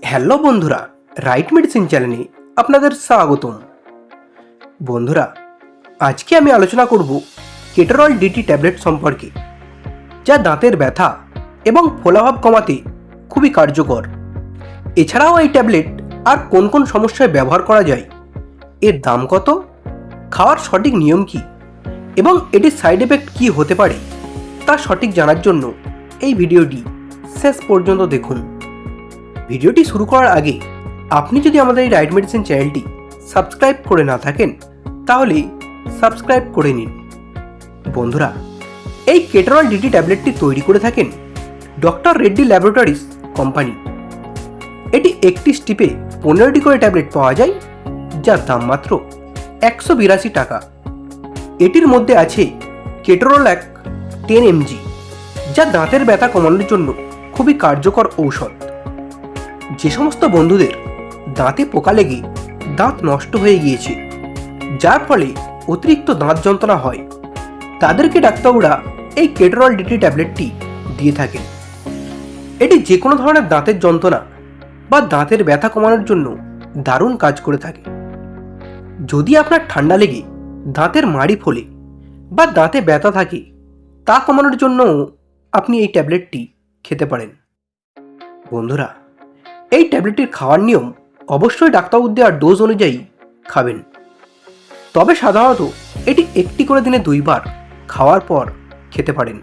Hello বন্ধুরা, right medicine চ্যানেলে আপনাদের স্বাগতম। বন্ধুরা, আজকে আমি আলোচনা করব কেটোরল ডিটি ট্যাবলেট সম্পর্কে, যা দাঁতের ব্যথা এবং ফোলাভাব কমাতে খুবই কার্যকর। এছাড়াও এই ট্যাবলেট আর কোন কোন সমস্যায় ব্যবহার করা যায়, এর দাম কত, খাওয়ার সঠিক নিয়ম কী এবং এটির সাইড এফেক্ট কী হতে পারে তা সঠিক জানার জন্য এই ভিডিওটি শেষ পর্যন্ত দেখুন। ভিডিওটি শুরু করার আগে আপনি যদি আমাদের এই রাইট মেডিসিন চ্যানেলটি সাবস্ক্রাইব করে না থাকেন তাহলে সাবস্ক্রাইব করে নিন। বন্ধুরা, এই কেটোরল ডিটি ট্যাবলেটটি তৈরি করে থাকেন ডক্টর রেড্ডি ল্যাবরেটরিজ কোম্পানি। এটি একটি স্টিপে 15টি করে ট্যাবলেট পাওয়া যায়, যার দাম মাত্র 182 টাকা। এটির মধ্যে আছে কেটোরল 10 mg, যা দাঁতের ব্যথা কমানোর জন্য খুবই কার্যকর ঔষধ। যে সমস্ত বন্ধুদের দাঁতে পোকা লেগে দাঁত নষ্ট হয়ে গিয়েছে, যার ফলে অতিরিক্ত দাঁত যন্ত্রণা হয়, তাদেরকে ডাক্তাররা এই কেটোরল ডিটি ট্যাবলেটটি দিয়ে থাকেন। এটি যে কোনো ধরনের দাঁতের যন্ত্রণা বা দাঁতের ব্যথা কমানোর জন্য দারুণ কাজ করে থাকে। যদি আপনার ঠান্ডা লেগে দাঁতের মাড়ি ফোলে বা দাঁতে ব্যথা থাকে, তা কমানোর জন্য আপনি এই ট্যাবলেটটি খেতে পারেন। বন্ধুরা, এই ট্যাবলেটটির খাওয়ার নিয়ম অবশ্যই ডাক্তারবাবুর দেওয়ার ডোজ অনুযায়ী খাবেন। তবে সাধারণত এটি একটি করে দিনে 2 বার খাওয়ার পর খেতে পারেন,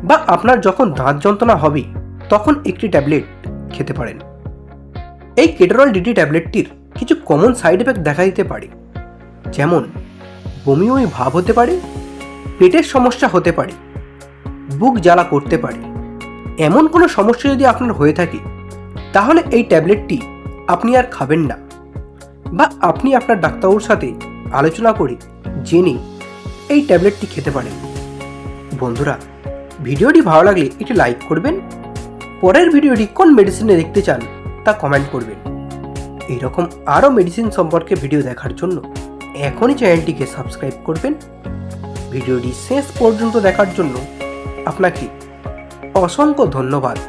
বা আপনার যখন দাঁত যন্ত্রণা হবে তখন একটি ট্যাবলেট খেতে পারেন। এই কেটোরল ডিটি ট্যাবলেটটির কিছু কমন সাইড এফেক্ট দেখা দিতে পারে, যেমন বমি বমি ভাব হতে পারে, পেটের সমস্যা হতে পারে, বুক জ্বালা করতে পারে। এমন কোনো সমস্যা যদি আপনার হয়ে থাকে তাহলে এই ট্যাবলেটটি আপনি আর খাবেন না, বা আপনি আপনার ডাক্তারবাবুর সাথে আলোচনা করে জেনে এই ট্যাবলেটটি খেতে পারেন। বন্ধুরা, ভিডিওটি ভালো লাগলে এটি লাইক করবেন। পরের ভিডিওটি কোন মেডিসিনে দেখতে চান তা কমেন্ট করবেন। এইরকম আরও মেডিসিন সম্পর্কে ভিডিও দেখার জন্য এখনই চ্যানেলটিকে সাবস্ক্রাইব করবেন। ভিডিওটি শেষ পর্যন্ত দেখার জন্য আপনাকে অসংখ্য ধন্যবাদ।